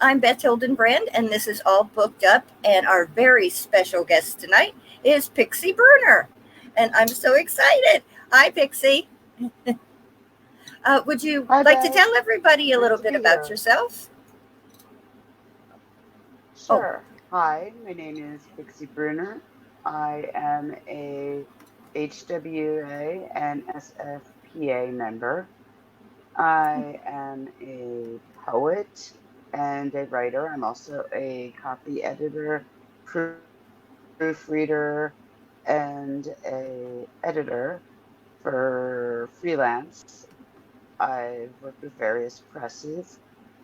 I'm Beth Hildenbrand, and this is All Booked Up. And our very special guest tonight is Pixie Bruner. And I'm so excited. Hi, Pixie. Would you Hi, like to Beth. tell everybody a Great little to bit be about here. yourself? Oh, Sure. Hi, my name is Pixie Bruner. I am a HWA and SFPA member. I am a poet and a writer. I'm also a copy editor, proofreader, and a editor for freelance. I've worked with various presses.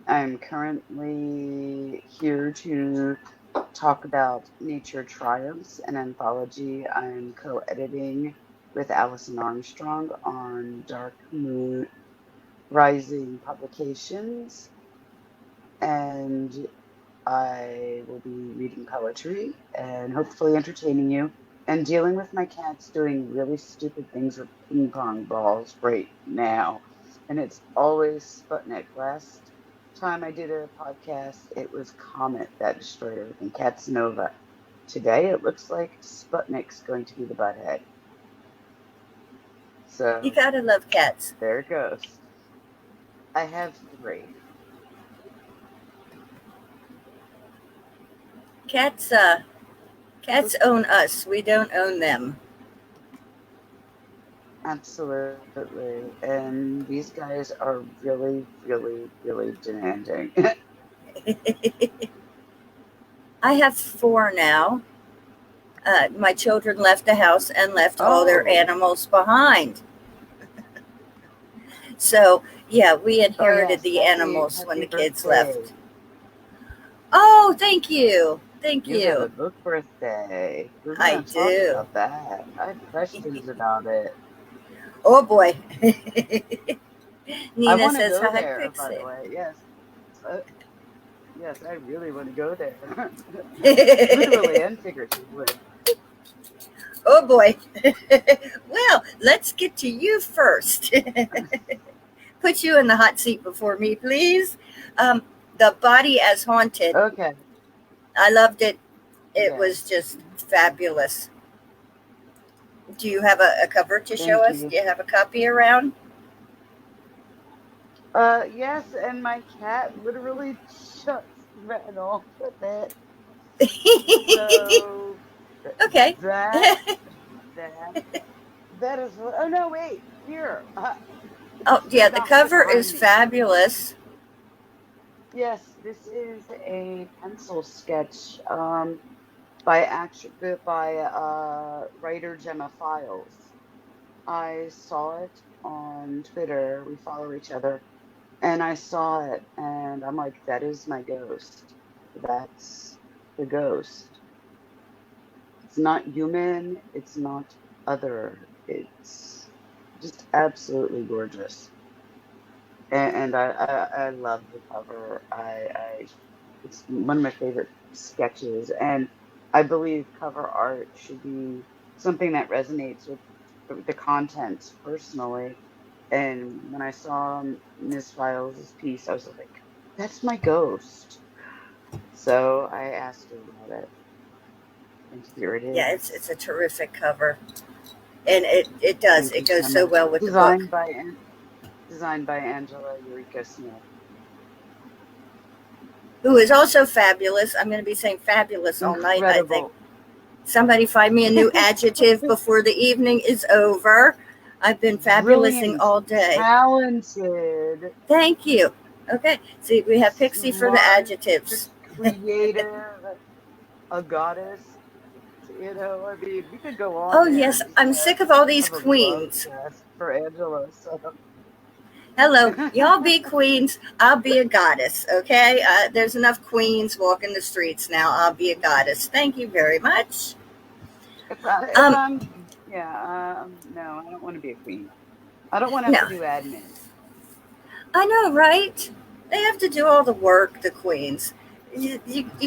I'm currently here to talk about Nature Triumphs, an anthology I'm co editing with Alison Armstrong on Dark Moon Rising Publications. And I will be reading poetry and hopefully entertaining you and dealing with my cats doing really stupid things with ping pong balls right now. And it's always Sputnik. Last time I did a podcast, it was Comet that destroyed everything, Cats Nova. Today it looks like Sputnik's going to be the butthead. you So gotta love cats. there it goes. I have three. Cats, cats own us. We don't own them. Absolutely. And these guys are really, really, really demanding. I have four now. My children left the house and left all their Oh, animals behind. So, yeah, we oh inherited yes. the animals when Happy the kids birthday. left. Oh, thank you. Thank You have you. a book birthday. We're I gonna talk do. about that. I have questions about it. Oh, boy. I Nina want to says, go hi, there, by the Pixie. way. Yes. Uh, yes, I really want to go there. Literally and figuratively. Oh, boy. Well, let's get to you first. Put you in the hot seat before me, please. Um, the Body as Haunted. Okay. I loved it. It was Yes. just fabulous. Do you have a cover to show Thank us? you. Do you have a copy around? Yes, and my cat literally just ran off with it. So th- Okay. that that that is what. Oh no, wait, here. It Oh, just yeah, the knocked it cover behind is me. fabulous. Yes, this is a pencil sketch by writer Gemma Files. I saw it on Twitter. We follow each other, and I saw it, and I'm like, that is my ghost. That's the ghost. It's not human. It's not other. It's just absolutely gorgeous. And I love the cover. It's one of my favorite sketches. And I believe cover art should be something that resonates with the content personally. And when I saw Miss Files' piece, I was like, that's my ghost. So I asked her about it. And here it Yeah, is. it's a terrific cover. And it does. Thank It you, goes so Gemma. well with the book. Designed by Angela Eureka Smith. Who is also fabulous. I'm going to be saying fabulous all night, I think. Incredible. Somebody find me a new adjective before the evening is over. I've been fabulousing Brilliant. all day. Talented. Thank you. Okay. See, we have Pixie for the Smart. adjectives. Creative. A goddess. I mean, we could go on Oh, there yes. and just I'm sick of all these have a love queens. fest for Angela. So. Hello. Y'all be queens. I'll be a goddess. Okay. There's enough queens walking the streets now. I'll be a goddess. Thank you very much. If Um, I'm, yeah, no, I don't want to be a queen. I don't want to have no, to do admin. I know, right? They have to do all the work, the queens. You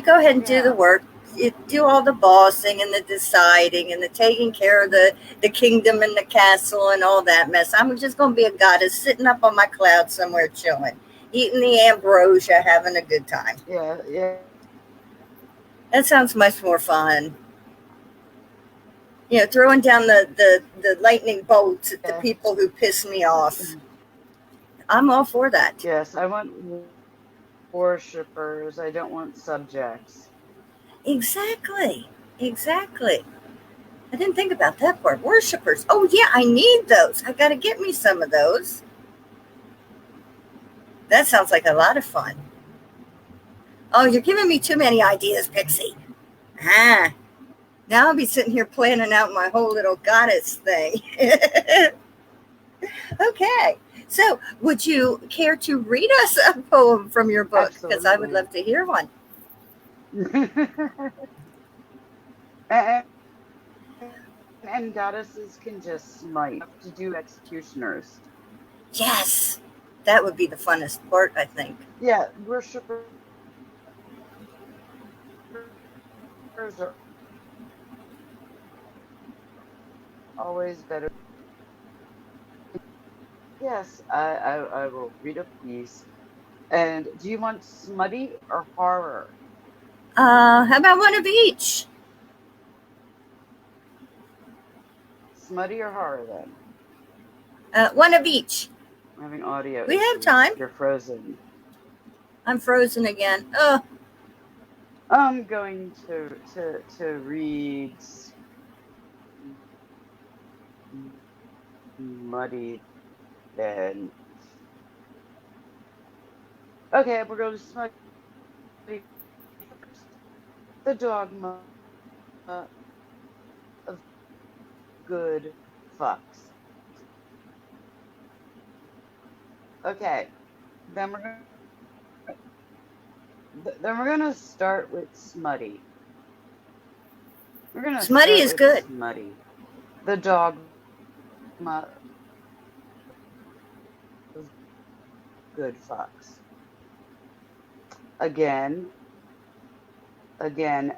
go ahead and do the Yeah. work. You do all the bossing and the deciding and the taking care of the kingdom and the castle and all that mess. I'm just going to be a goddess sitting up on my cloud somewhere chilling. eating the ambrosia, having a good time. Yeah, yeah, That sounds much more fun. Throwing down the lightning bolts at the yeah. people who piss me off. I'm all for that. Yes, I want worshippers. I don't want subjects. Exactly. Exactly. I didn't think about that part. Worshippers. Oh, yeah, I need those. I got to get me some of those. That sounds like a lot of fun. Oh, you're giving me too many ideas, Pixie. Ah, now I'll be sitting here planning out my whole little goddess thing. Okay. So, would you care to read us a poem from your book? Because I would Absolutely. love to hear one. and, and goddesses can just smite. You have to do executioners. Yes. That would be the funnest part, I think. Yeah, worshippers are always better. Yes, I will read a piece. And do you want smutty or horror? How about one of each? Smutty or horror then? One of each. I'm having audio We have issues. time. You're frozen. I'm frozen again. Oh, I'm going to read smutty then. Okay, we're going to smutty first. The dogma of good fucks. Okay, then we're gonna start with smutty. We're gonna smutty start is with good. smutty. The dogma of good fucks. Again, again,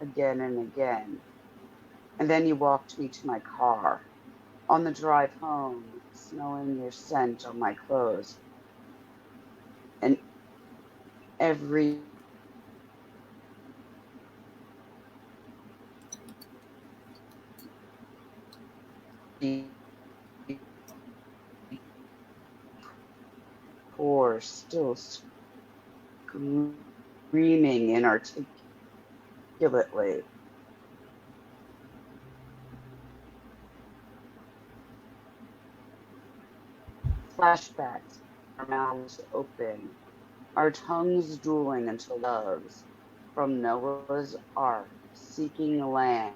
again, and again. And then you walked me to my car. On the drive home, smelling your scent on my clothes. And every pore still screaming inarticulately. Flashbacks, our mouths open, our tongues dueling until loves from Noah's Ark, seeking land.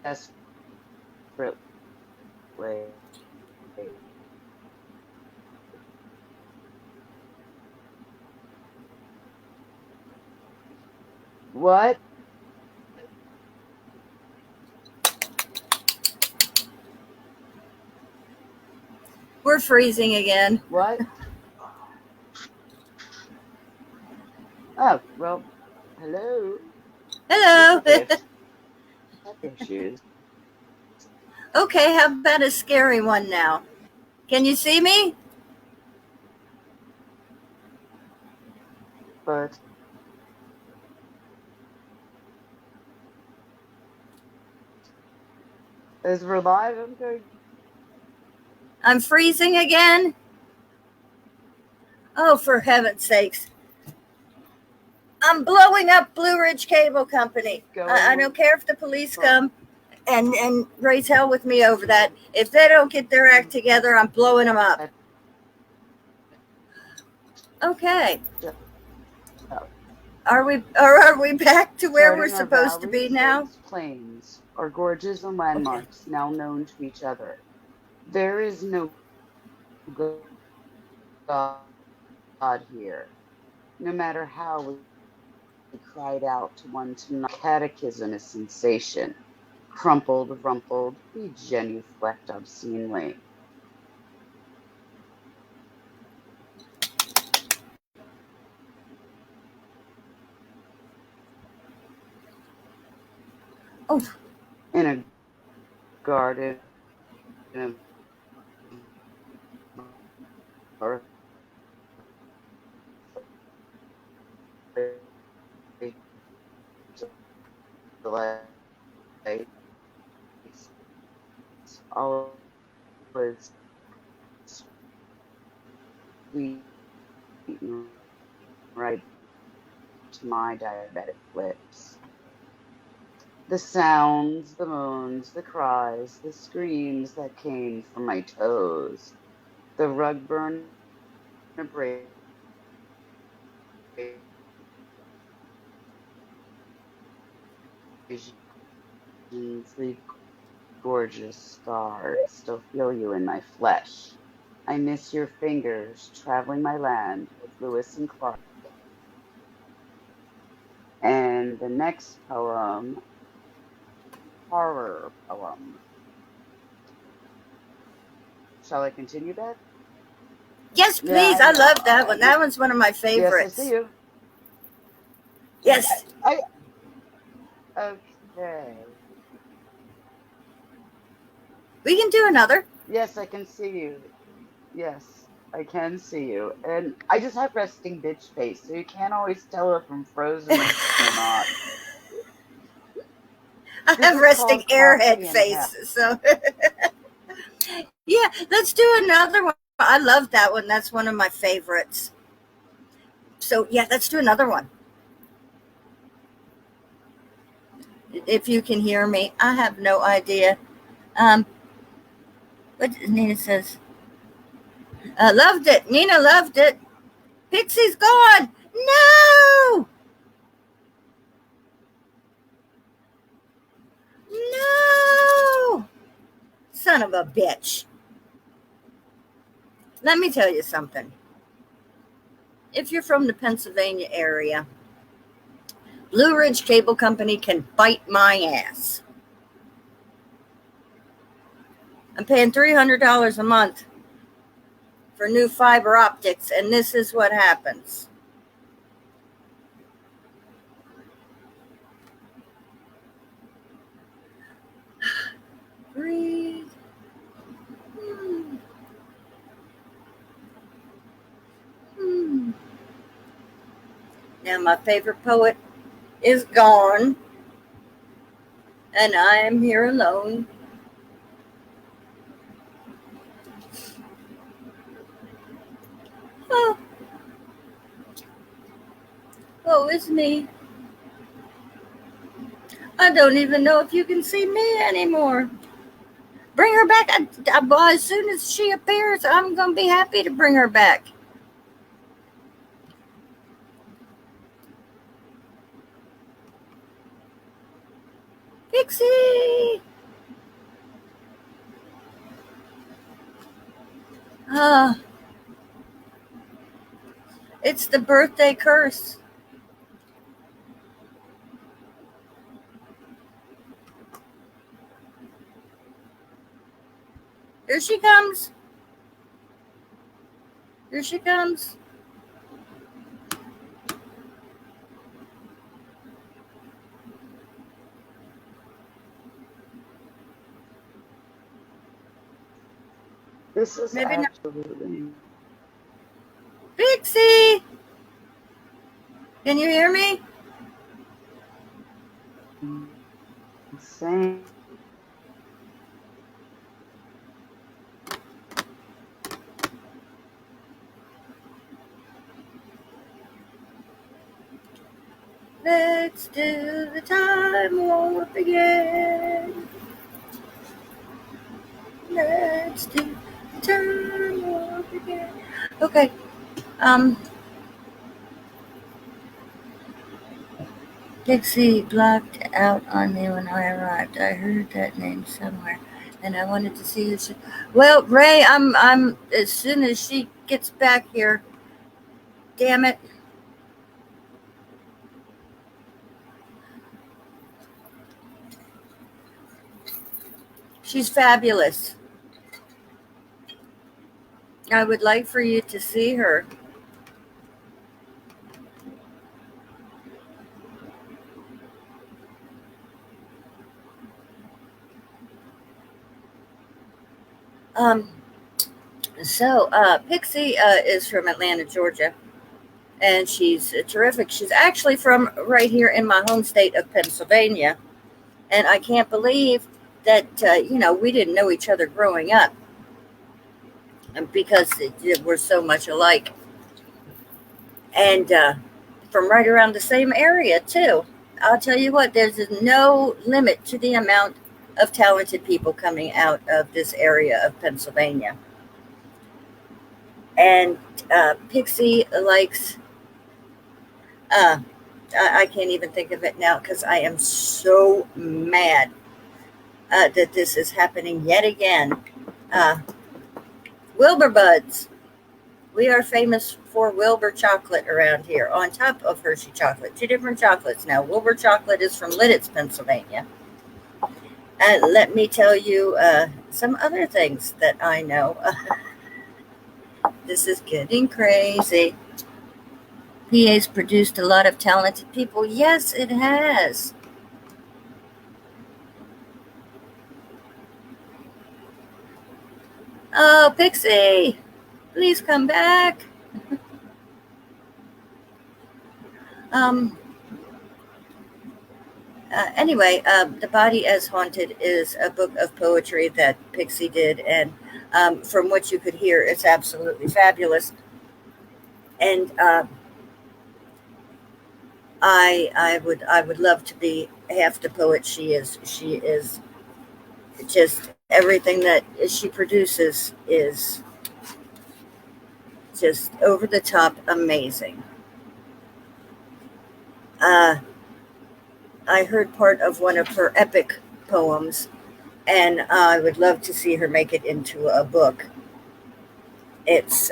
Desperately. What? We're freezing again. What? Oh, well, hello. Looks Hello. like we have tech issues, Okay, how about a scary one now? Can you see me? but as we're live, I'm going. I'm freezing again. Oh, for heaven's sakes. I'm blowing up Blue Ridge Cable Company. Keep I going. don't care if the police come and raise hell with me over that. If they don't get their act together, I'm blowing them up. Okay. Are we back to where we're Charting our supposed to be valleys, now? lakes, plains, our gorges and Okay. landmarks now known to each other. There is no God here. No matter how we cried out to one tonight, catechism is sensation. Crumpled, rumpled, we genuflect obscenely. Oh, in a garden of delights, always sweet and right to my diabetic lips. The sounds, the moans, the cries, the screams that came from my toes, the rug burn abrasions, 3 gorgeous scars. I still feel you in my flesh. I miss your fingers traveling my land with Lewis and Clark. And the next poem, horror poem. Shall I continue, Beth? yes, Yeah, please. I I know. love that one. That one's one of my Yes, I see favorites. you. Yes, I okay. we can do another. Yes, I can see you. Yes, I can see you. And I just have resting bitch face, so you can't always tell if I'm frozen or not. I This have is resting called airhead coffee and hell. face. So, yeah, let's do another one. I love that one. That's one of my favorites. So, yeah, let's do another one. If you can hear me, I have no idea. Um, what Nina says, loved it. Nina loved it. Pixie's gone. No, no, son of a bitch. Let me tell you something. If you're from the Pennsylvania area, Blue Ridge Cable Company can bite my ass. I'm paying $300 a month for new fiber optics, and this is what happens. Breathe. Hmm. Hmm. Now, my favorite poet is gone, and I am here alone. Oh, woe is me. I don't even know if you can see me anymore. Bring her back. Well, as soon as she appears, I'm going to be happy to bring her back. Pixie! Ah, it's the birthday curse. Here she comes. Here she comes. This is Maybe not. absolutely Pixie! Can you hear me? insane. Let's do the time warp again. Let's do the time warp again. Okay. Pixie blocked out on me when I arrived. I heard that name somewhere, and I wanted to see who she. Well, Ray, I'm. As soon as she gets back here, damn it, she's fabulous. I would like for you to see her. Um, Pixie is from Atlanta, Georgia, and she's terrific. She's actually from right here in my home state of Pennsylvania, and I can't believe that we didn't know each other growing up, and because we're so much alike, and from right around the same area too. I'll tell you what, there's no limit to the amount of talented people coming out of this area of Pennsylvania. And Pixie likes, uh, I can't even think of it now because I am so mad that this is happening yet again. Uh, Wilbur Buds. We are famous for Wilbur chocolate around here, on top of Hershey chocolate. Two different chocolates now. Wilbur chocolate is from Lidditz, Pennsylvania. And let me tell you some other things that I know. This is getting crazy. PA's produced a lot of talented people. Yes, it has. Oh, Pixie, please come back. Um, anyway, The Body as Haunted is a book of poetry that Pixie did, and from what you could hear, it's absolutely fabulous. And I would love to be half the poet she is. She is just everything that she produces is just over the top amazing. Uh, I heard part of one of her epic poems, and I would love to see her make it into a book. It's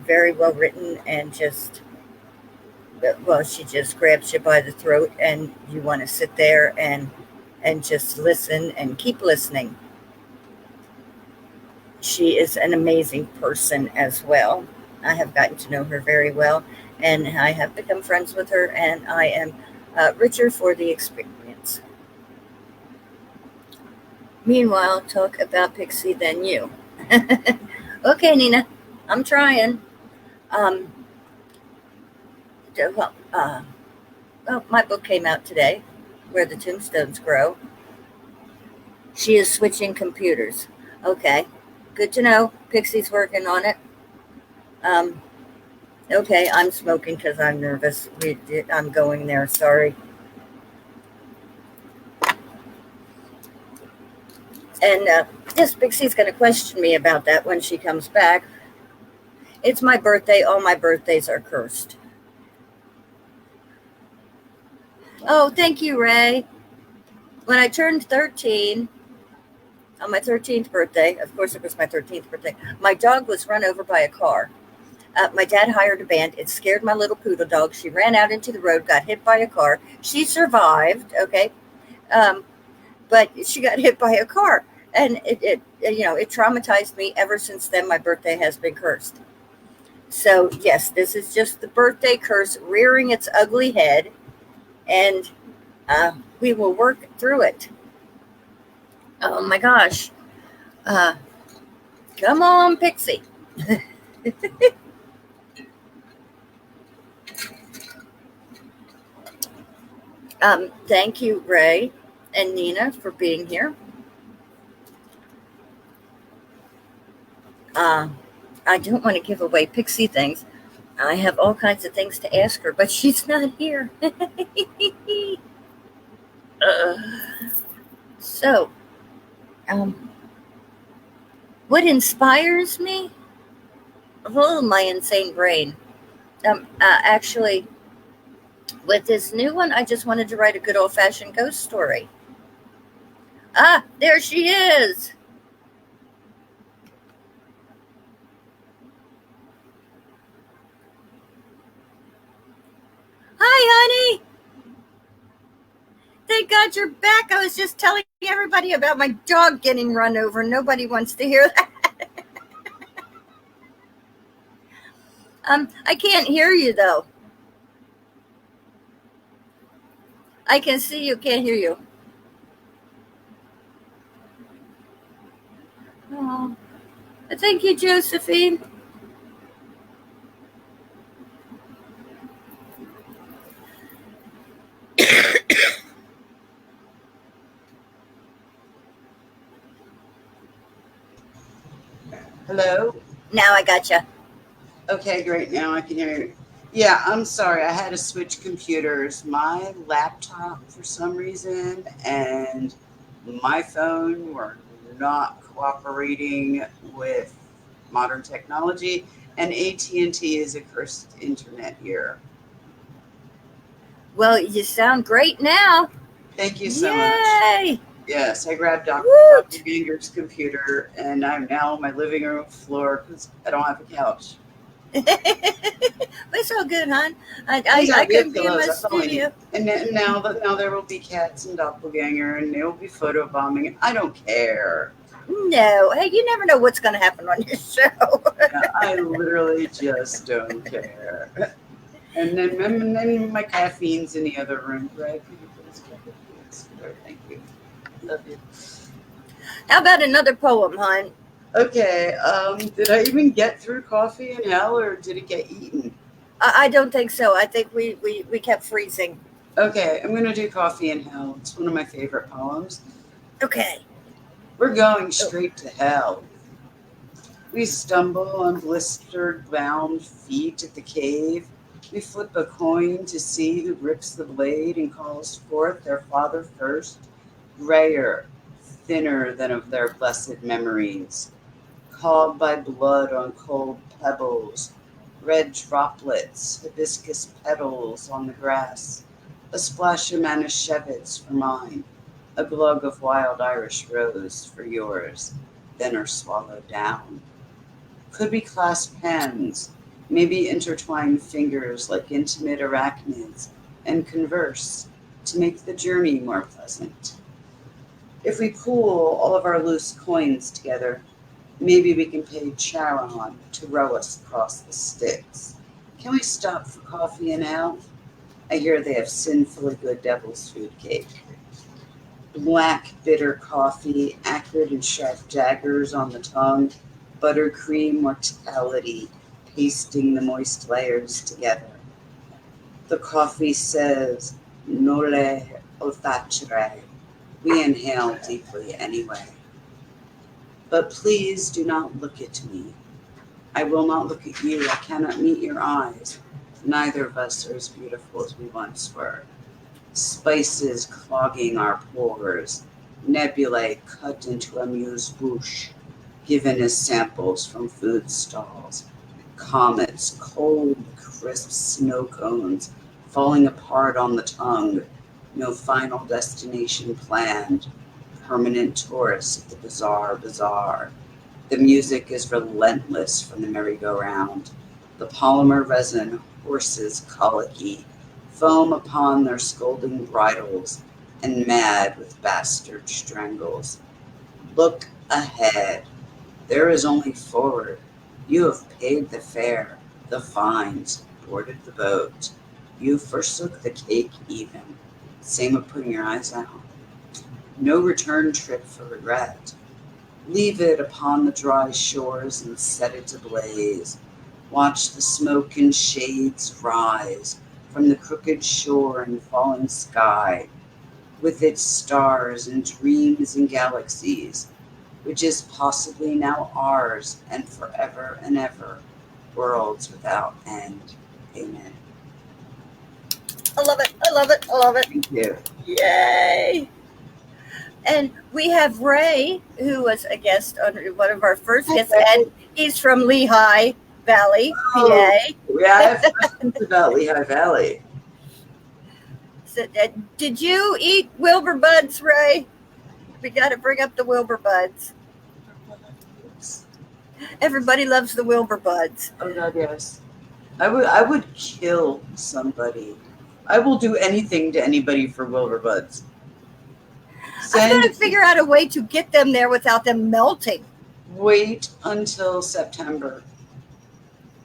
very well written and just well, she just grabs you by the throat, and you want to sit there and just listen and keep listening. She is an amazing person as well. I have gotten to know her very well, and I have become friends with her, and I am richer for the experience. Meanwhile, talk about Pixie than you. Okay, Nina, I'm trying. Um, well, my book came out today, Where the Tombstones Grow. She is switching computers. Okay, good to know. Pixie's working on it. Um, okay, I'm smoking because I'm nervous. I'm going there. Sorry. And yes, Pixie's going to question me about that when she comes back. It's my birthday. All my birthdays are cursed. Oh, thank you, Ray. When I turned 13, on my 13th birthday, of course it was my 13th birthday, my dog was run over by a car. My dad hired a band. It scared my little poodle dog. She ran out into the road, got hit by a car. She survived, okay, um, but she got hit by a car, and it traumatized me. Ever since then, my birthday has been cursed. So yes, this is just the birthday curse rearing its ugly head, and we will work through it. Oh my gosh. Uh, Come on, Pixie. Thank you, Ray and Nina, for being here. Uh, I don't want to give away Pixie things. I have all kinds of things to ask her, but she's not here. uh, so, um, what inspires me? Oh, my insane brain. Actually, with this new one, I just wanted to write a good old fashioned ghost story. Ah, there she is. Hi, honey. Thank God you're back. I was just telling everybody about my dog getting run over. Nobody wants to hear that. I can't hear you though. I can see you, can't hear you. Oh, thank you, Josephine. Hello? Now I gotcha. Okay, great. Now I can hear you. Yeah, I'm sorry. I had to switch computers. My laptop, for some reason, and my phone were not cooperating with modern technology, and AT&T is a cursed internet here. Well, you sound great now. Thank you so much. Yay! Yes, I grabbed Dr. Woot! Ganger's computer, and I'm now on my living room floor because I don't have a couch. It's all good, hon. I We have couldn't be in pillows. my That's all I need. studio. And now there will be cats and doppelganger, and there will be photo bombing. I don't care. No, hey, you never know what's going to happen on your show. I literally just don't care. And then my caffeine's in the other room. Right? Can you please thank you. Love you. How about another poem, hon? Okay. Did I even get through Coffee in Hell, or did it get eaten? I don't think so. I think we kept freezing. Okay, I'm gonna do Coffee in Hell. It's one of my favorite poems. Okay. We're going straight to hell. We stumble on blistered, bound feet at the cave. We flip a coin to see who grips the blade and calls forth their father first, grayer, thinner than of their blessed memories, called by blood on cold pebbles, red droplets, hibiscus petals on the grass, a splash of Manischewitz for mine, a glug of wild Irish rose for yours, then are swallowed down. Could we clasp hands, maybe intertwine fingers like intimate arachnids, and converse to make the journey more pleasant? If we pool all of our loose coins together, maybe we can pay Charon to row us across the Styx. Can we stop for coffee and ale? I hear they have sinfully good devil's food cake. Black, bitter coffee, acrid and sharp daggers on the tongue, buttercream mortality pasting the moist layers together. The coffee says, Nole olfacere. We inhale deeply anyway. But please do not look at me. I will not look at you. I cannot meet your eyes. Neither of us are as beautiful as we once were. Spices clogging our pores, nebulae cut into amuse bouche, given as samples from food stalls, comets, cold, crisp snow cones falling apart on the tongue, no final destination planned, permanent tourists at the bizarre bazaar. The music is relentless from the merry-go-round. The polymer resin horses colicky, foam upon their scolding bridles, and mad with bastard strangles. Look ahead. There is only forward. You have paid the fare, the fines, boarded the boat. You forsook the cake even. Same of putting your eyes out. No return trip for regret. Leave it upon the dry shores and set it ablaze. Watch the smoke and shades rise from the crooked shore and falling sky, with its stars and dreams and galaxies, which is possibly now ours and forever and ever, worlds without end. Amen. I love it. I love it. I love it. Thank you. Yay! And we have Ray, who was a guest on one of our first guests, and he's from Lehigh Valley, Oh, PA. yeah, I have questions about Lehigh Valley. So, did you eat Wilbur Buds, Ray? We got to bring up the Wilbur Buds. Everybody loves the Wilbur Buds. Oh God, yes. I would kill somebody. I will do anything to anybody for Wilbur Buds. I'm going to figure out a way to get them there without them melting. Wait until September.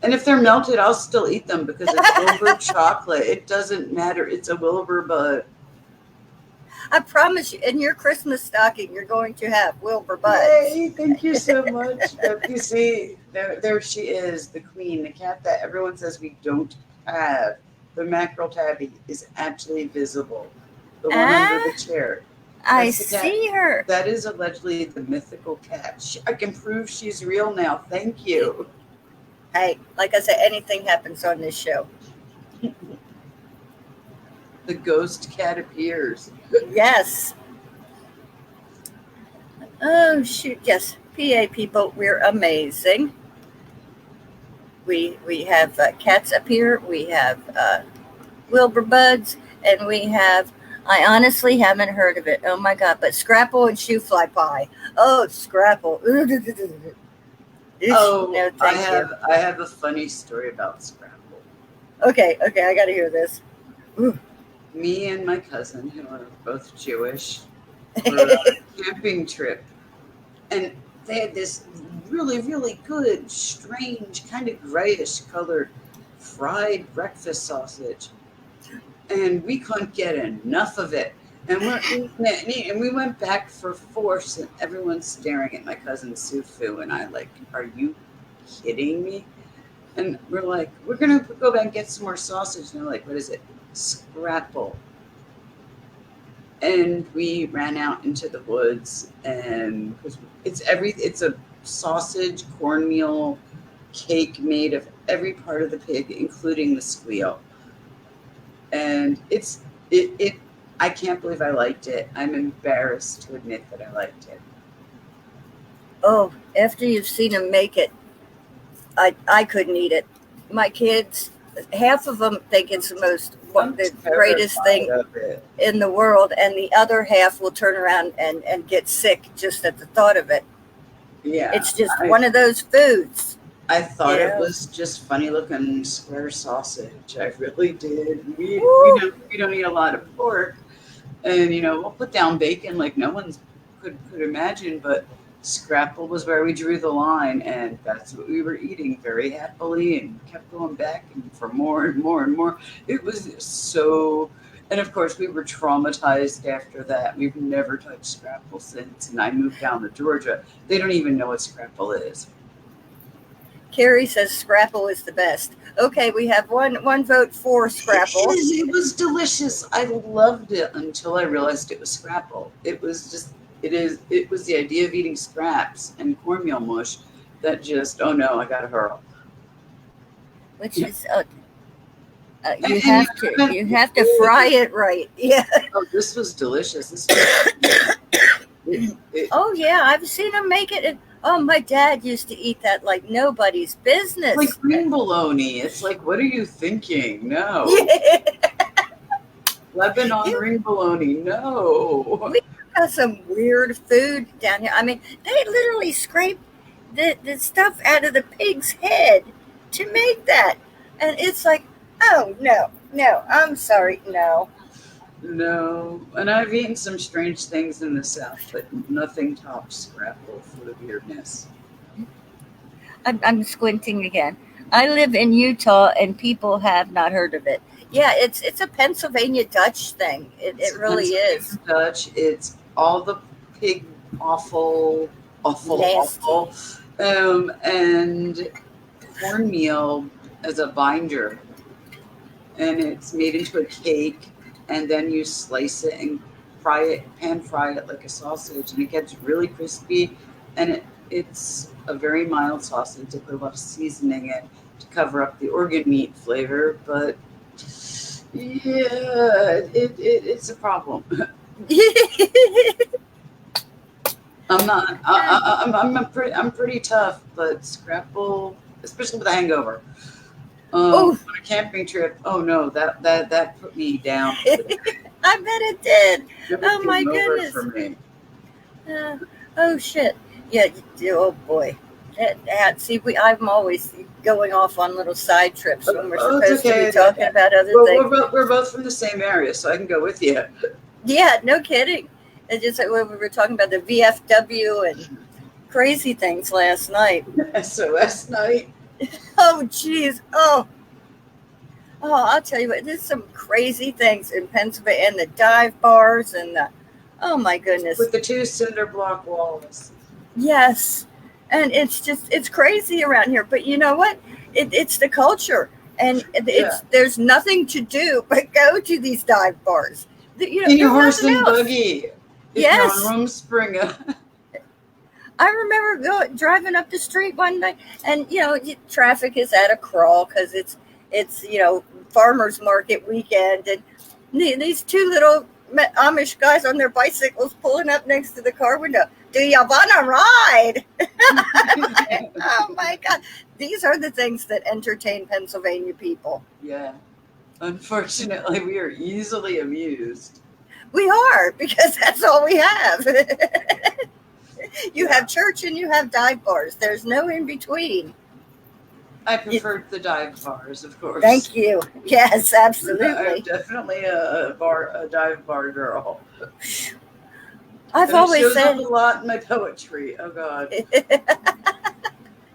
And if they're melted, I'll still eat them because it's Wilbur chocolate. It doesn't matter. It's a Wilbur Bud. I promise you, in your Christmas stocking, you're going to have Wilbur Buds. Yay, thank you so much. Beth. You see, there she is, the queen, the cat that everyone says we don't have. The mackerel tabby is actually visible. The one under the Ah, chair. I That's the cat. see her. That is allegedly the mythical cat. I can prove she's real now. Thank you. Hey, like I said, anything happens on this show. The ghost cat appears. Yes. Oh, shoot. Yes. PA people, we're amazing. We have cats up here. We have Wilbur Buds, and we have. I honestly haven't heard of it. Oh my god! But Scrapple and Shoe Fly Pie. Oh, Scrapple. Oh, No, thank you. I have a funny story about Scrapple. Okay, I got to hear this. Ooh. Me and my cousin, who are both Jewish, were on a camping trip, and they had this really, really good, strange, kind of grayish colored fried breakfast sausage, and we couldn't get enough of it. And we're eating it, and we went back for force, and everyone's staring at my cousin Sufu, and I like, are you kidding me? And we're like, we're gonna go back and get some more sausage. And they're like, what is it? Scrapple. And we ran out into the woods, and it's a sausage cornmeal cake made of every part of the pig, including the squeal. And it I can't believe I liked it. I'm embarrassed to admit that I liked it. Oh, after you've seen them make it, I couldn't eat it. My kids, half of them think it's the greatest thing in the world, and the other half will turn around and get sick just at the thought of it. Yeah, it's just one of those foods. I thought it was just funny looking square sausage. I really did. We don't eat a lot of pork, and we'll put down bacon like no one could imagine, but Scrapple was where we drew the line, and that's what we were eating very happily, and kept going back and for more and more and more. It was so, and of course we were traumatized after that. We've never touched Scrapple since, and I moved down to Georgia. They don't even know what Scrapple is. Carrie says Scrapple is the best. Okay, we have one vote for Scrapple. It was delicious. I loved it until I realized it was Scrapple. It was the idea of eating scraps and cornmeal mush that just, oh no, I gotta hurl. Which is, you have to fry it right. Yeah. Oh, this was delicious. Oh yeah, I've seen them make it. Oh, my dad used to eat that like nobody's business. Like green bologna. It's like, what are you thinking? No. Yeah. Lebanon green bologna. No. We got some weird food down here. I mean, they literally scrape the stuff out of the pig's head to make that. And it's like, oh, no, I'm sorry, no. No, and I've eaten some strange things in the South, but nothing tops Scrapple for the weirdness. I'm squinting again. I live in Utah, and people have not heard of it. Yeah, it's a Pennsylvania Dutch thing. It really is. Dutch. It's all the pig awful, and cornmeal as a binder, and it's made into a cake. And then you slice it and pan fry it like a sausage, and it gets really crispy. And it's a very mild sausage. They put a lot of seasoning in to cover up the organ meat flavor, but yeah, it's a problem. I'm pretty tough, but Scrapple, especially with a hangover. On a camping trip, oh no, that put me down. I bet it did. Oh my goodness. For me. Oh shit. Yeah. Oh boy. See, I'm always going off on little side trips when we're supposed to be talking about other things. We're both from the same area, so I can go with you. Yeah, no kidding. It's just like when we were talking about the VFW and crazy things last night. SOS night. Oh, geez. Oh, Oh, I'll tell you what, there's some crazy things in Pennsylvania and the dive bars and the, oh my goodness. With the two cinder block walls. Yes. And it's crazy around here. But you know what? It's the culture. And Yeah. there's nothing to do but go to these dive bars. You know, In your there's horse nothing and else. buggy. If you're Yes. on Rumspringa. I remember driving up the street one day, and traffic is at a crawl because it's farmers market weekend, and these two little Amish guys on their bicycles pulling up next to the car window. Do you wanna ride? Oh my God! These are the things that entertain Pennsylvania people. Yeah. Unfortunately, we are easily amused. We are, because that's all we have. You Yeah. have church and you have dive bars. There's no in between. I preferred the dive bars, of course. Thank you. Yes, I'm absolutely. definitely a dive bar girl. I've And it always shows up said, a lot in my poetry. Oh God.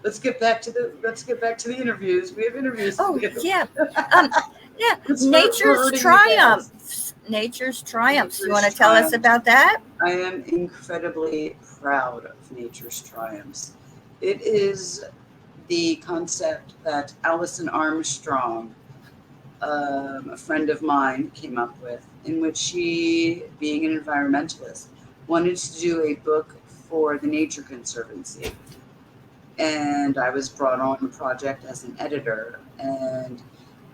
Let's get back to the interviews. We have interviews to oh do. yeah, um, yeah. Let's start Nature's hurting the triumphs. Nature's triumphs. You Nature's want to tell us triumphs. about that? I am incredibly proud of Nature's Triumphs. It is the concept that Alison Armstrong, a friend of mine, came up with, in which she, being an environmentalist, wanted to do a book for the Nature Conservancy. And I was brought on the project as an editor, and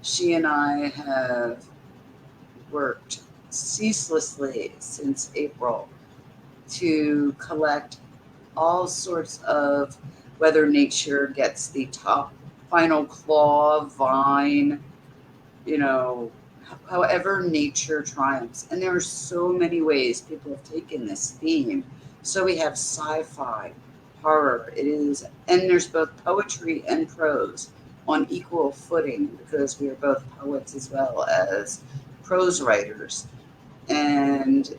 she and I have worked ceaselessly since April to collect all sorts of, whether nature gets the top final claw, vine, however nature triumphs. And there are so many ways people have taken this theme. So we have sci-fi, horror, and there's both poetry and prose on equal footing, because we are both poets as well as prose writers. And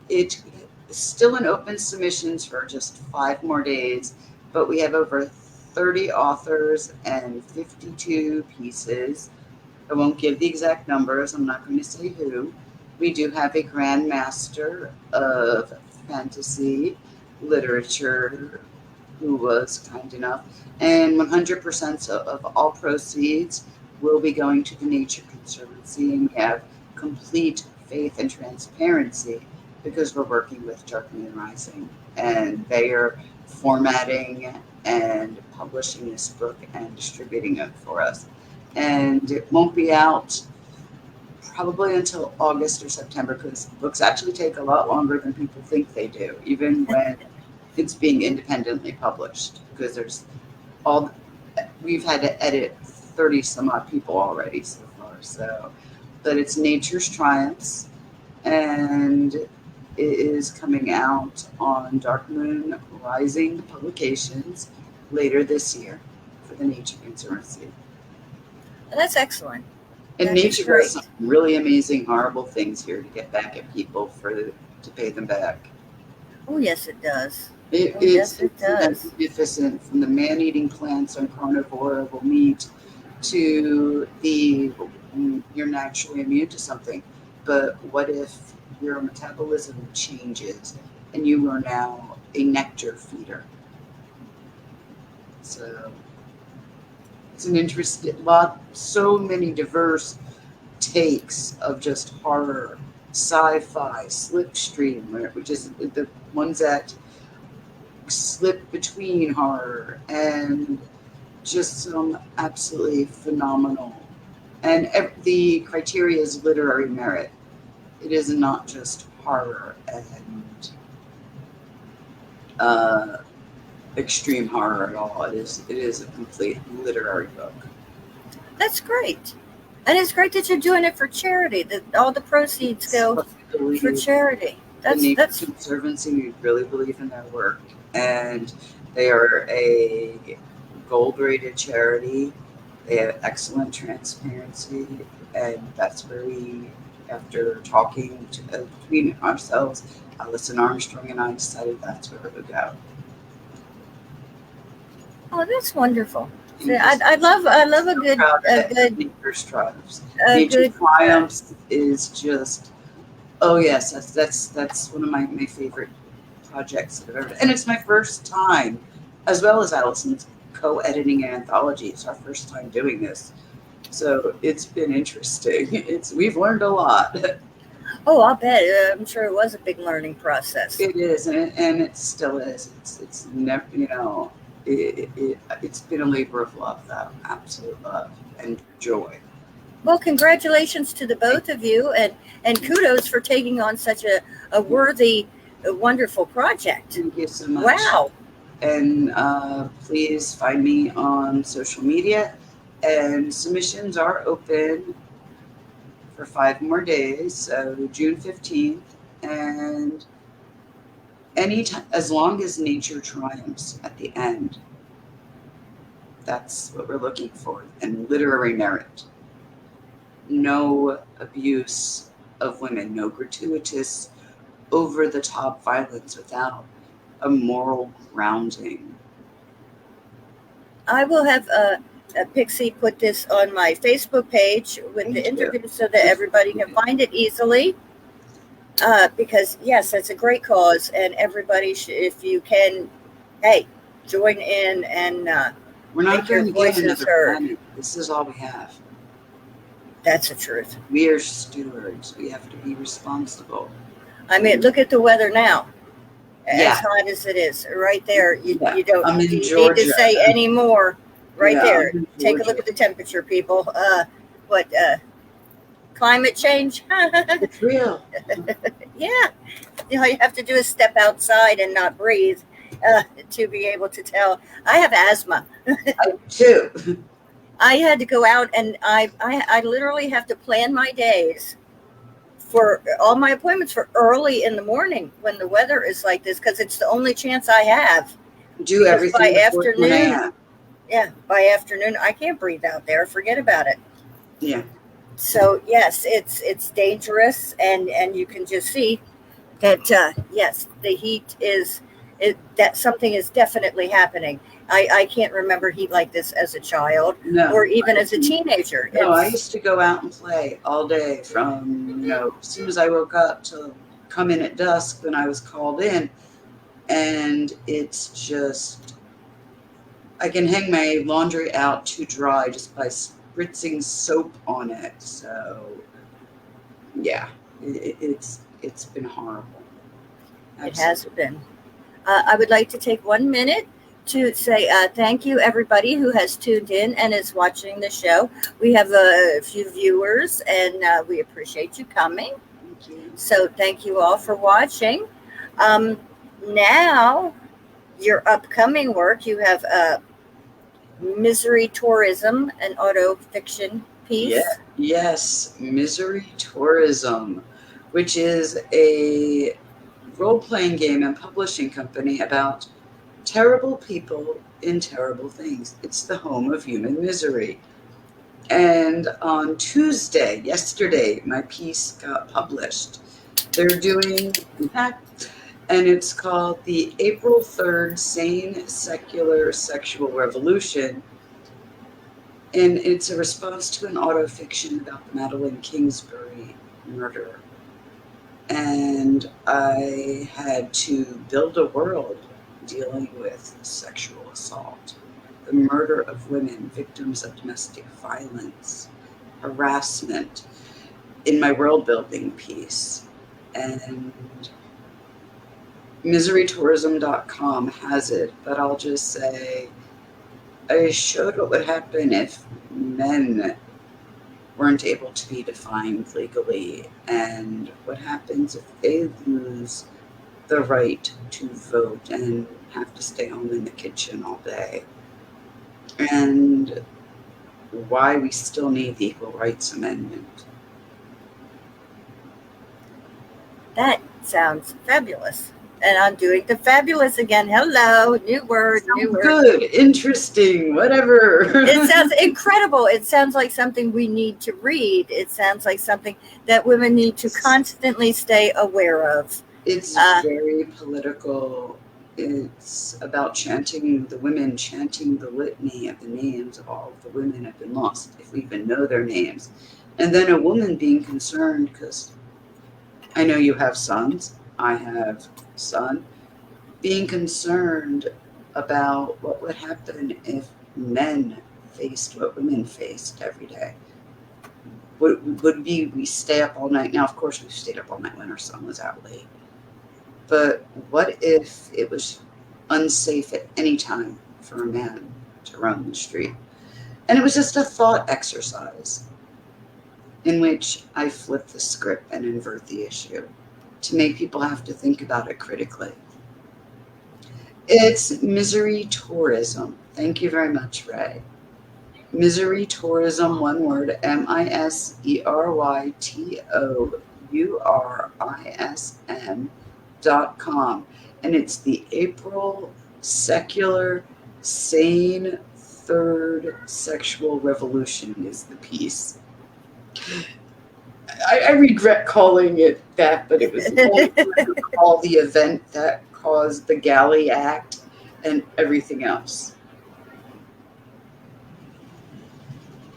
it's still in open submissions for just 5 more days, but we have over 30 authors and 52 pieces. I won't give the exact numbers. I'm not going to say who. We do have a Grand Master of fantasy literature who was kind enough, and 100% of all proceeds will be going to the Nature Conservancy, and we have complete faith and transparency because we're working with Dark Moon Rising, and they are formatting and publishing this book and distributing it for us. And it won't be out probably until August or September, because books actually take a lot longer than people think they do, even when it's being independently published, because we've had to edit 30 some odd people already so far. So, but it's Nature's Triumphs, and it is coming out on Dark Moon Rising Publications later this year for the Nature Conservancy. That's excellent. And That is nature great. does some really amazing, horrible things here to get back at people to pay them back. Oh yes, it does. It's Yes, it does. magnificent, from the man-eating plants on carnivore meat to you're naturally immune to something. But what if your metabolism changes and you are now a nectar feeder? So it's an interesting lot, so many diverse takes of just horror, sci-fi, slipstream, which is the ones that slip between horror, and just some absolutely phenomenal. And the criteria is literary merit. It is not just horror and extreme horror at all. It is a complete literary book. That's great. And it's great that you're doing it for charity. That all the proceeds go for charity. The Nature Conservancy, we really believe in their work, and they are a gold-rated charity. They have excellent transparency, and that's where we, after talking between ourselves, Alison Armstrong and I, decided that's where we would go. Oh, that's wonderful. So I love Proud of a it. good, Nature's Triumphs. a Nature good. Triumphs is just, oh yes, that's one of my favorite projects that I've ever, and it's my first time, as well as Allison's, co-editing an anthology. It's our first time doing this, so it's been interesting. We've learned a lot. Oh, I'll bet. I'm sure it was a big learning process. It is, and it still is. It's never, it's been a labor of love, though, absolute love and joy. Well, congratulations to the both of you, and kudos for taking on such a worthy, a wonderful project. Thank you so much. Wow. And please find me on social media. And submissions are open for 5 more days, so June 15th. And anytime, as long as nature triumphs at the end, that's what we're looking for. And literary merit. No abuse of women, no gratuitous, over the top violence without a moral grounding. I will have Pixie put this on my Facebook page with Thank the you. interview so that everybody can find it easily. Because yes, that's a great cause, and everybody should, if you can, hey, join in and We're not make your going to get voices another heard. planet. This is all we have. That's the truth. We are stewards. We have to be responsible. I mean, look at the weather now. Yeah. As hot as it is, right there. You Yeah. don't I'm in need Georgia. to say any more. Right Yeah, there. I'm in Take a Georgia. look at the temperature, people. Climate change? It's real. Yeah. All you have to do is step outside and not breathe to be able to tell. I have asthma. I too. I had to go out, and I literally have to plan my days for all my appointments for early in the morning when the weather is like this, because it's the only chance I have. Do Because everything by before 10 afternoon, a.m. yeah, by afternoon I can't breathe out there. Forget about it. Yeah. So yes, it's dangerous, and you can just see that yes, the heat is that something is definitely happening. I can't remember heat like this as a child No. or even as a teenager. No, I used to go out and play all day from, as soon as I woke up to come in at dusk when I was called in. And it's just, I can hang my laundry out to dry just by spritzing soap on it. So, yeah, it's been horrible. It has been. I would like to take 1 minute to say thank you, everybody who has tuned in and is watching the show. We have a few viewers, and we appreciate you coming. Thank you. So thank you all for watching. Now, your upcoming work, you have Misery Tourism, an auto fiction piece. Yeah, yes, Misery Tourism, which is a role-playing game and publishing company about terrible people in terrible things. It's the home of human misery. And on Tuesday, yesterday, my piece got published. They're doing that, and it's called The April 3rd Sane Secular Sexual Revolution. And it's a response to an autofiction about the Madeleine Kingsbury murder. And I had to build a world dealing with sexual assault, the murder of women, victims of domestic violence, harassment, in my world building piece. And miserytourism.com has it, but I'll just say I showed what would happen if men weren't able to be defined legally, and what happens if they lose the right to vote and have to stay home in the kitchen all day, and why we still need the Equal Rights Amendment. That sounds fabulous. And I'm doing the fabulous again. Hello, new word, new word. Good, interesting, whatever. It sounds incredible. It sounds like something we need to read. It sounds like something that women need to constantly stay aware of. It's very political It's about chanting the women, chanting the litany of the names of all of the women that have been lost, if we even know their names. And then a woman being concerned, because I know you have sons, I have a son, being concerned about what would happen if men faced what women faced every day. Would we stay up all night? Now, of course, we stayed up all night when our son was out late. But what if it was unsafe at any time for a man to roam the street? And it was just a thought exercise in which I flip the script and invert the issue to make people have to think about it critically. It's misery tourism. Thank you very much, Ray. Misery tourism, one word, miserytourism.com. And it's the April secular sane third sexual revolution is the piece. I regret calling it that, but it was only to call the event that caused the Galley Act and everything else,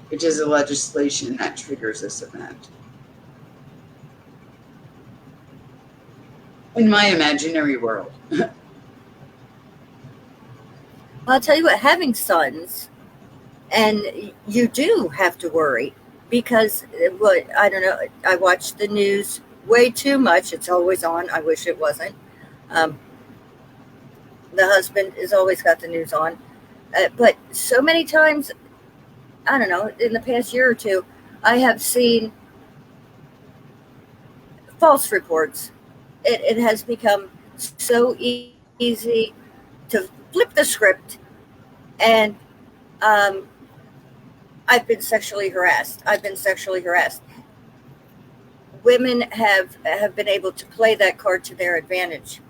which is a legislation that triggers this event. In my imaginary world. Well, I'll tell you what, having sons, and you do have to worry because I don't know, I watch the news way too much. It's always on. I wish it wasn't. The husband has always got the news on. But so many times, I don't know, in the past year or two, I have seen false reports. It has become so easy to flip the script, and I've been sexually harassed. Women have been able to play that card to their advantage.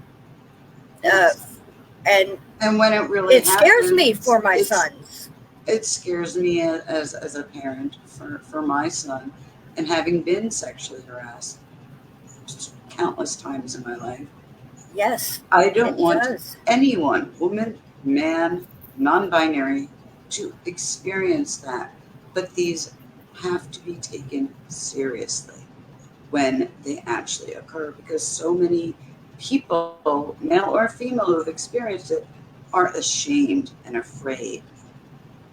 And when it really it scares me for my sons. It scares me as a parent for my son, and having been sexually harassed countless times in my life. Yes. I don't want anyone, woman, man, non-binary, to experience that. But these have to be taken seriously when they actually occur, because so many people, male or female, who have experienced it are ashamed and afraid.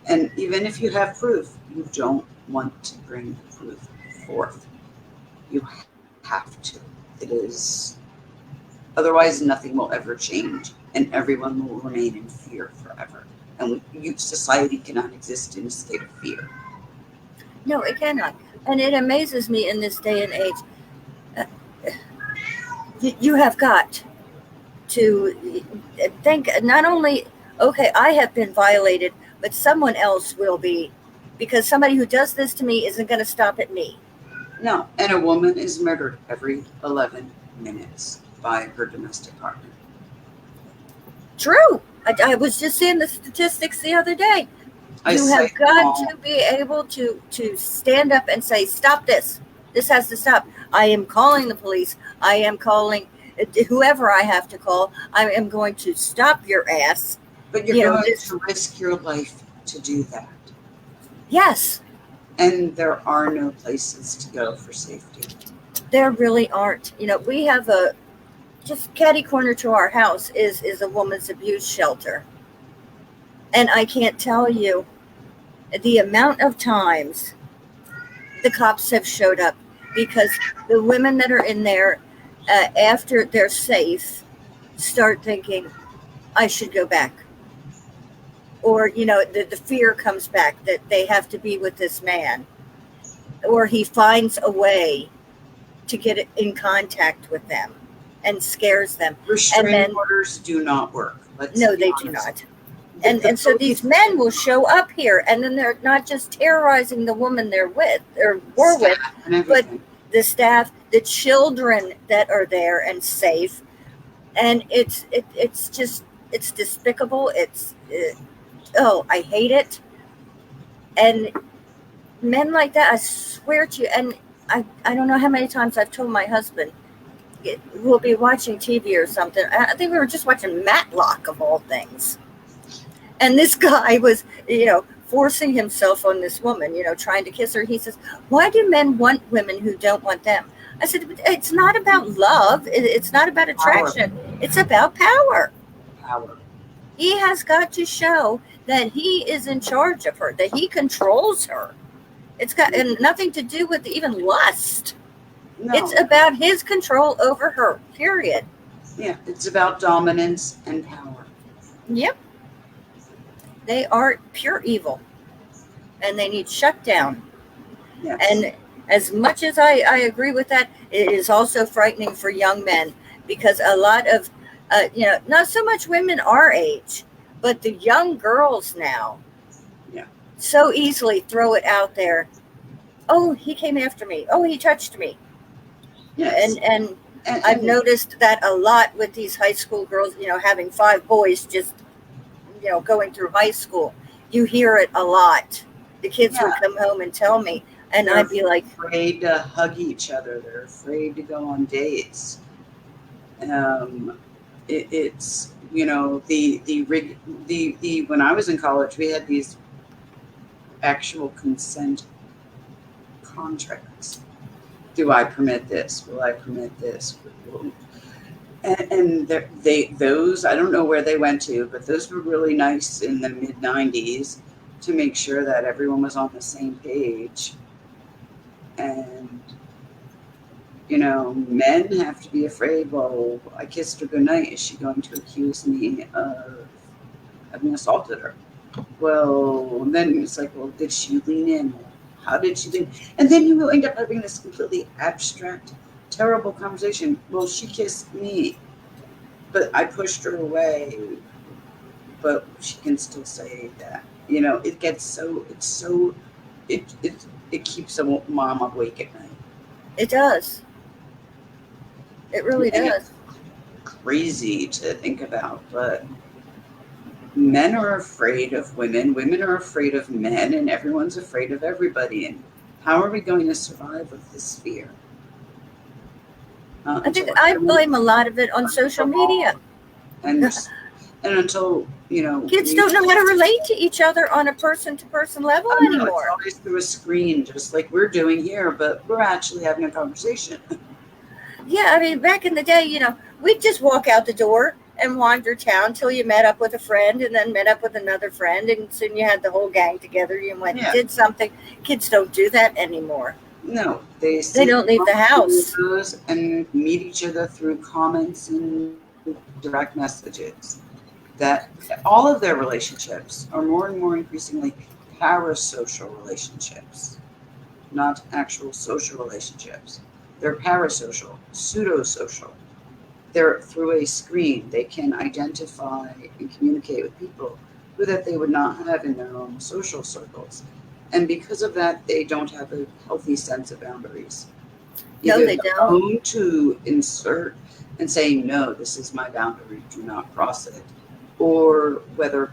And even if you have proof, you don't want to bring the proof forth. You have to. It is, otherwise nothing will ever change, and everyone will remain in fear forever. And society cannot exist in a state of fear. No, it cannot. And it amazes me in this day and age. You have got to think not only, okay, I have been violated, but someone else will be, because somebody who does this to me isn't going to stop at me. No, and a woman is murdered every 11 minutes by her domestic partner. True. I was just seeing the statistics the other day. You have got to be able to stand up and say, stop this. This has to stop. I am calling the police. I am calling whoever I have to call. I am going to stop your ass. But you're going to risk your life to do that. Yes. And there are no places to go for safety. There really aren't. We have just catty corner to our house is a woman's abuse shelter. And I can't tell you the amount of times the cops have showed up, because the women that are in there, after they're safe, start thinking, I should go back. Or, the fear comes back that they have to be with this man. Or he finds a way to get in contact with them and scares them. Restraining orders do not work. No, they do not. And so these men will show up here, and then they're not just terrorizing the woman they're with or were with, but the staff, the children that are there and safe. And it's despicable. I hate it. And men like that, I swear to you, and I don't know how many times I've told my husband, we'll be watching TV or something. I think we were just watching Matlock of all things. And this guy was, forcing himself on this woman, trying to kiss her. He says, "Why do men want women who don't want them?" I said, "It's not about love. It's not about attraction. It's about power. Power. He has got to show that he is in charge of her, that he controls her. It's got and nothing to do with even lust. No. It's about his control over her, period." Yeah, it's about dominance and power. Yep. They are pure evil, and they need shut down. Yes. And as much as I agree with that, it is also frightening for young men, because a lot of, not so much women our age, but the young girls now, Yeah. so easily throw it out there. "Oh, he came after me. Oh, he touched me." Yes. And I've noticed that a lot with these high school girls, having 5 boys just, going through high school. You hear it a lot. The kids would come home and tell me, and they're I'd be like, afraid to hug each other. They're afraid to go on dates. It's the when I was in college, we had these actual consent contracts. Do I permit this? Will I permit this? And those, I don't know where they went to, but those were really nice in the mid 90s to make sure that everyone was on the same page. And men have to be afraid. Well, I kissed her goodnight. Is she going to accuse me of having assaulted her? Well, and then it's like, well, did she lean in? How did she lean? And then you will end up having this completely abstract, terrible conversation. Well, she kissed me, but I pushed her away. But she can still say that. It gets it keeps a mom awake at night. It does. It really does. Crazy to think about, but men are afraid of women. Women are afraid of men, and everyone's afraid of everybody. And how are we going to survive with this fear? I think I blame a lot of it on social media. And until kids don't know how to relate to each other on a person-to-person level anymore. It's always through a screen, just like we're doing here, but we're actually having a conversation. Yeah, I mean, back in the day, we'd just walk out the door and wander town till you met up with a friend, and then met up with another friend, and soon you had the whole gang together. You went and did something. Kids don't do that anymore. No, they don't leave the house and meet each other through comments and direct messages. That all of their relationships are more and more increasingly parasocial relationships, not actual social relationships. They're parasocial, pseudo-social. They're through a screen. They can identify and communicate with people who that they would not have in their own social circles. And because of that, they don't have a healthy sense of boundaries. No, they don't. Own to insert and saying, no, this is my boundary, do not cross it. Or whether,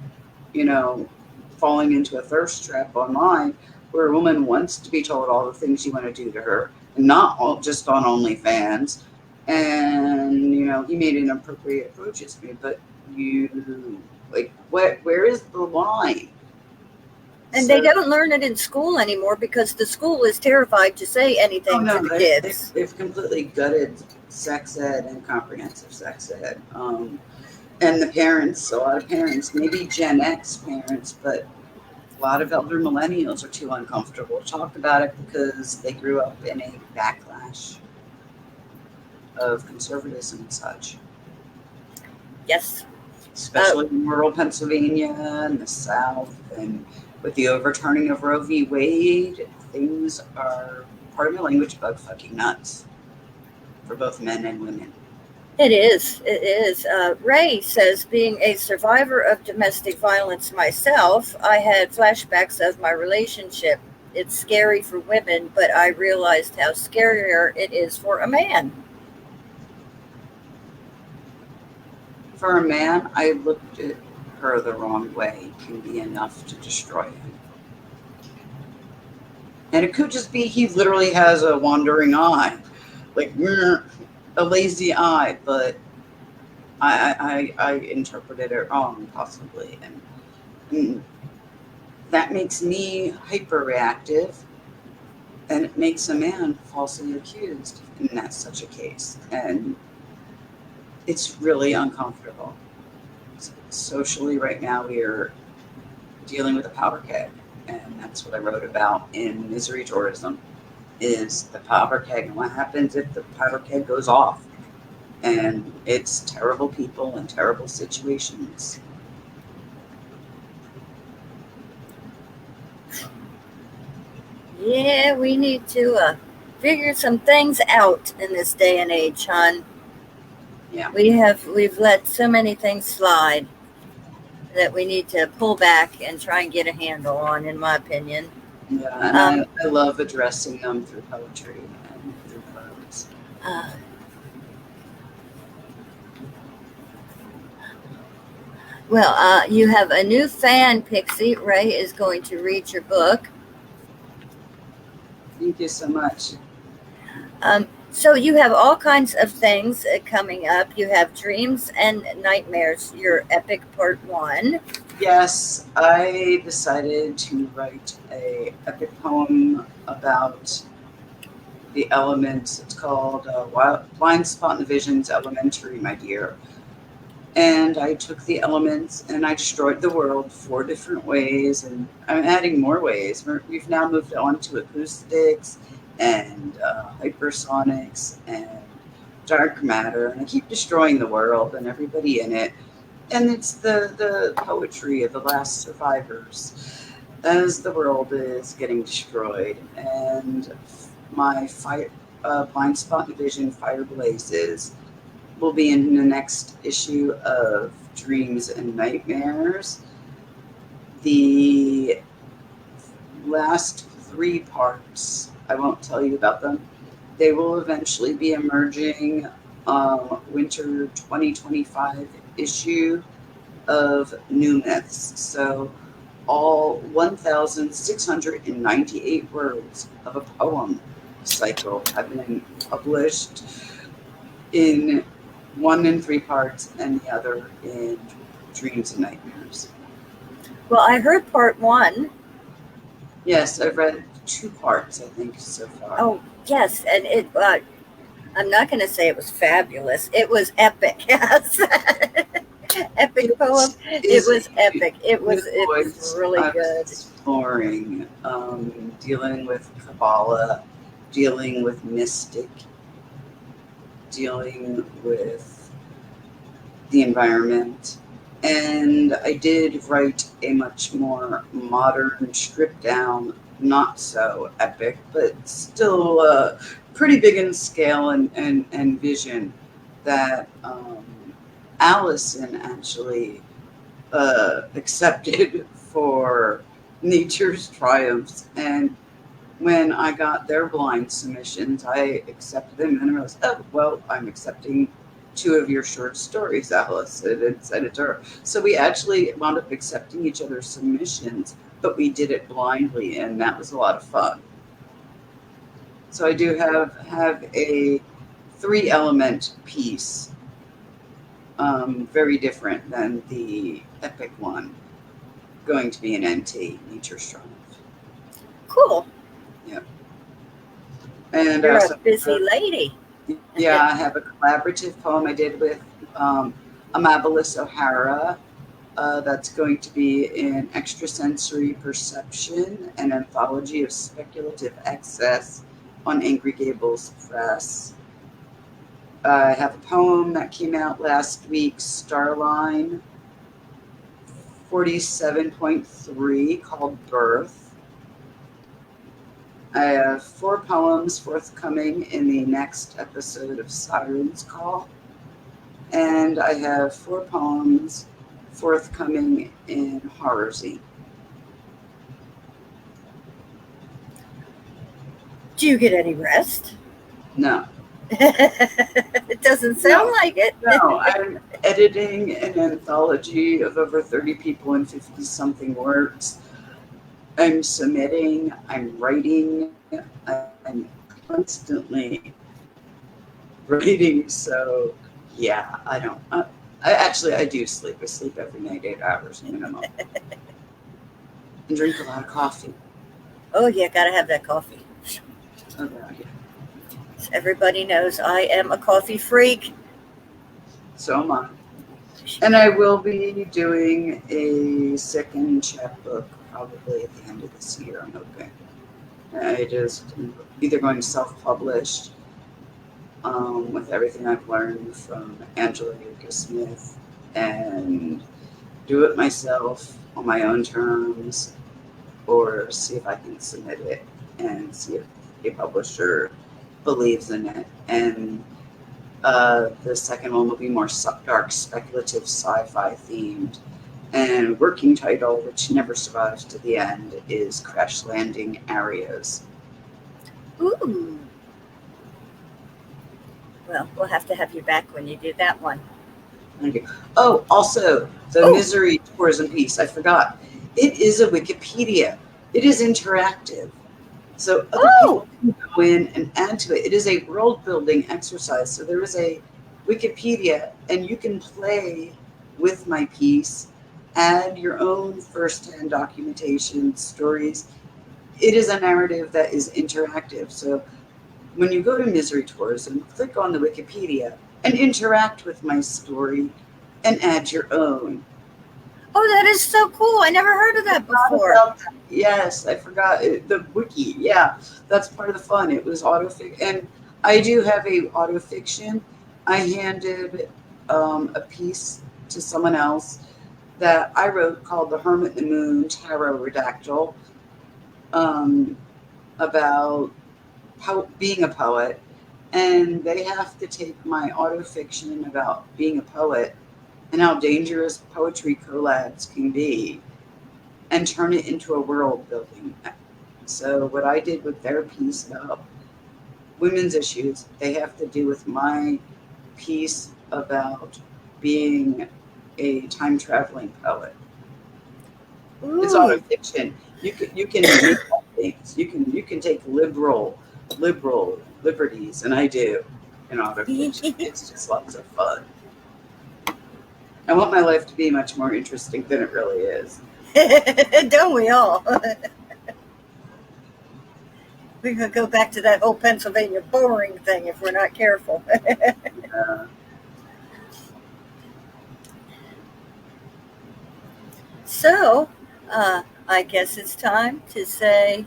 falling into a thirst trap online where a woman wants to be told all the things you want to do to her, and not all, just on OnlyFans. And, he made inappropriate approaches to me, but where is the line? And they don't learn it in school anymore because the school is terrified to say anything to the kids. They've completely gutted sex ed and comprehensive sex ed. And the parents, a lot of parents, maybe Gen X parents, but a lot of elder millennials are too uncomfortable to talk about it because they grew up in a backlash of conservatism and such. Yes. Especially in rural Pennsylvania and the South, and with the overturning of Roe v. Wade, things are, pardon my language, bug fucking nuts for both men and women. It is. It is. Ray says, being a survivor of domestic violence myself, I had flashbacks of my relationship. It's scary for women, but I realized how scarier it is for a man. For a man, I looked at her the wrong way can be enough to destroy him. And it could just be he literally has a wandering eye. Like, a lazy eye, but I interpreted it wrong, possibly. And that makes me hyperreactive, and it makes a man falsely accused in that such a case. And it's really uncomfortable. Socially, right now, we are dealing with a powder keg. And that's what I wrote about in Misery Tourism, is the powder keg and what happens if the powder keg goes off. And it's terrible people and terrible situations. Yeah, we need to figure some things out in this day and age, hon. Yeah. We've let so many things slide that we need to pull back and try and get a handle on, in my opinion. Yeah, and I love addressing them through poetry and through prose. Uh, well, you have a new fan, Pixie. Ray is going to read your book. Thank you so much. So you have all kinds of things coming up. You have Dreams and Nightmares, your epic part 1. Yes, I decided to write a epic poem about the elements. It's called Blind Spot in the Visions Elementary, my dear. And I took the elements and I destroyed the world 4 different ways, and I'm adding more ways. We've now moved on to acoustics and hypersonics and dark matter, and I keep destroying the world and everybody in it. And it's the poetry of the last survivors as the world is getting destroyed. And my Blind Spot Division Fire Blazes will be in the next issue of Dreams and Nightmares. The last 3 parts, I won't tell you about them. They will eventually be emerging winter 2025 issue of New Myths. So all 1,698 words of a poem cycle have been published in 1 in 3 parts and the other in Dreams and Nightmares. Well, I heard part 1. Yes, I've read 2 parts, I think, so far. Oh, yes, and it. I'm not going to say it was fabulous. It was epic. Yes, epic poem. It was epic. It was really good. Exploring, dealing with Kabbalah, dealing with mystic, dealing with the environment. And I did write a much more modern, stripped down, not so epic, but still pretty big in scale and vision that Allison actually accepted for Nature's Triumphs. And when I got their blind submissions, I accepted them, and I realized, oh, well, I'm accepting 2 of your short stories, Alice, and sent it to her. So we actually wound up accepting each other's submissions, but we did it blindly, and that was a lot of fun. So I do have a 3-element piece, very different than the epic one, going to be an NT, Nature's Triumph. Cool. Yeah. And you're a busy lady. Yeah, I have a collaborative poem I did with Amabilis O'Hara. That's going to be in Extrasensory Perception, an anthology of speculative excess on Angry Gables Press. I have a poem that came out last week, Starline 47.3, called Birth. I have 4 poems forthcoming in the next episode of Siren's Call. And I have 4 poems forthcoming in Horrorsy. Do you get any rest? No. It doesn't sound like it. No, I'm editing an anthology of over 30 people and 50-something works. I'm submitting, I'm writing, I'm constantly writing. So yeah, I don't. I do sleep. I sleep every night 8 hours minimum, and drink a lot of coffee. Oh, yeah, gotta have that coffee. Oh, yeah. As everybody knows I am a coffee freak. So am I. And I will be doing a second chapbook probably at the end of this year. I'm hoping. I just am either going to self-publish with everything I've learned from Angela Yuka Smith and do it myself on my own terms, or see if I can submit it and see if a publisher believes in it. And the second one will be more dark, speculative, sci-fi themed. And working title, which never survives to the end, is Crash Landing Areas. Ooh. Well, we'll have to have you back when you do that one. Thank you. Oh, also, the Misery Tours and Peace. I forgot. It is a Wikipedia. It is interactive. So other people can go in and add to it. It is a world-building exercise. So there is a Wikipedia, and you can play with my piece, add your own first-hand documentation, stories. It is a narrative that is interactive. So when you go to Misery Tourism, click on the Wikipedia and interact with my story and add your own. Oh, that is so cool. I never heard of that before. Yes, I forgot the wiki. Yeah, that's part of the fun. It was autofiction, and I do have a autofiction. I handed a piece to someone else that I wrote called "The Hermit and the Moon Tarot Redactyl," about being a poet, and they have to take my autofiction about being a poet and how dangerous poetry collabs can be and turn it into a world building. So what I did with their piece about women's issues, they have to do with my piece about being a time traveling poet. Ooh. It's autofiction. You can make up things. You can take liberal liberties, and I do in autofiction. It's just lots of fun. I want my life to be much more interesting than it really is. Don't we all? We could go back to that whole Pennsylvania boring thing if we're not careful. So, I guess it's time to say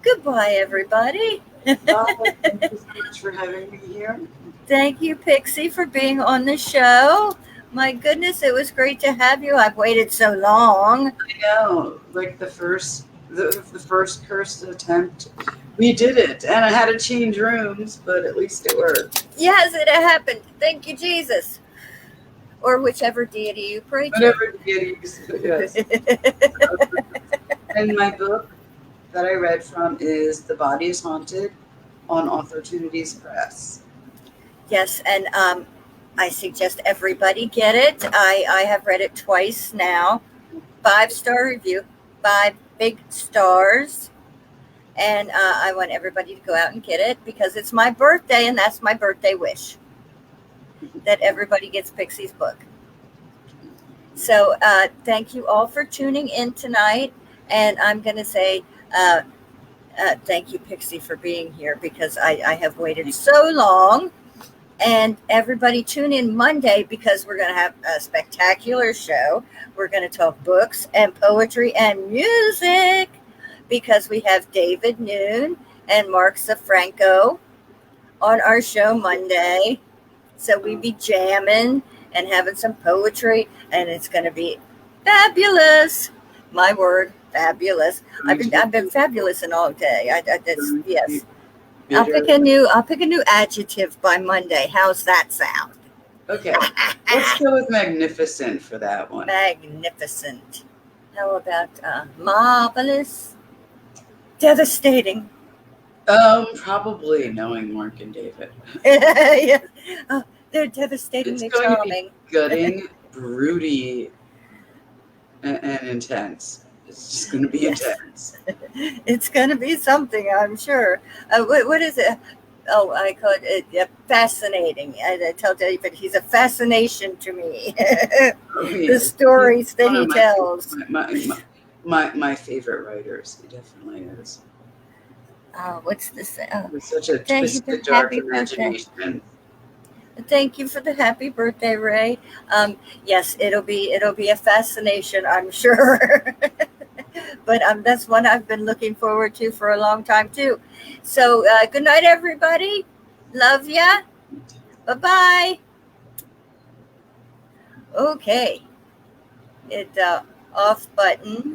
goodbye, everybody. Thank you so much for having me here. Thank you, Pixie, for being on the show. My goodness, it was great to have you. I've waited so long. I know, like the first cursed attempt, we did it, and I had to change rooms, but at least it worked. Yes, it happened. Thank you, Jesus. Or whichever deity you pray to. Whatever deity, yes. And my book that I read from is The Body is Haunted on Opportunities Press. Yes, and I suggest everybody get it. I have read it twice now. 5-star review, 5 big stars. And I want everybody to go out and get it because it's my birthday, and that's my birthday wish, that everybody gets Pixie's book. So thank you all for tuning in tonight. And I'm going to say thank you, Pixie, for being here because I have waited so long. And everybody tune in Monday because we're going to have a spectacular show. We're going to talk books and poetry and music because we have David Noon and Mark Safranco on our show Monday. So we be jamming and having some poetry, and it's going to be fabulous. My word, fabulous. I've been fabulous in all day. Yes. I'll pick a new adjective by Monday. How's that sound? Okay. Let's go with magnificent for that one. Magnificent. How about marvelous? Devastating. Probably knowing Mark and David. Yeah. Oh, they're devastatingly It's going charming. to be gutting, broody, and intense. It's just going to be intense. It's going to be something, I'm sure. What is it? I call it fascinating. I tell David he's a fascination to me. Oh, The yes. He's stories that one he of tells. my favorite writers. He definitely is. What's this? With such a David, twisted, dark happy birthday. imagination. Thank you for the happy birthday, Ray. Yes, it'll be a fascination, I'm sure. But that's one I've been looking forward to for a long time too. So good night, everybody. Love ya. Bye bye. Okay, it off button.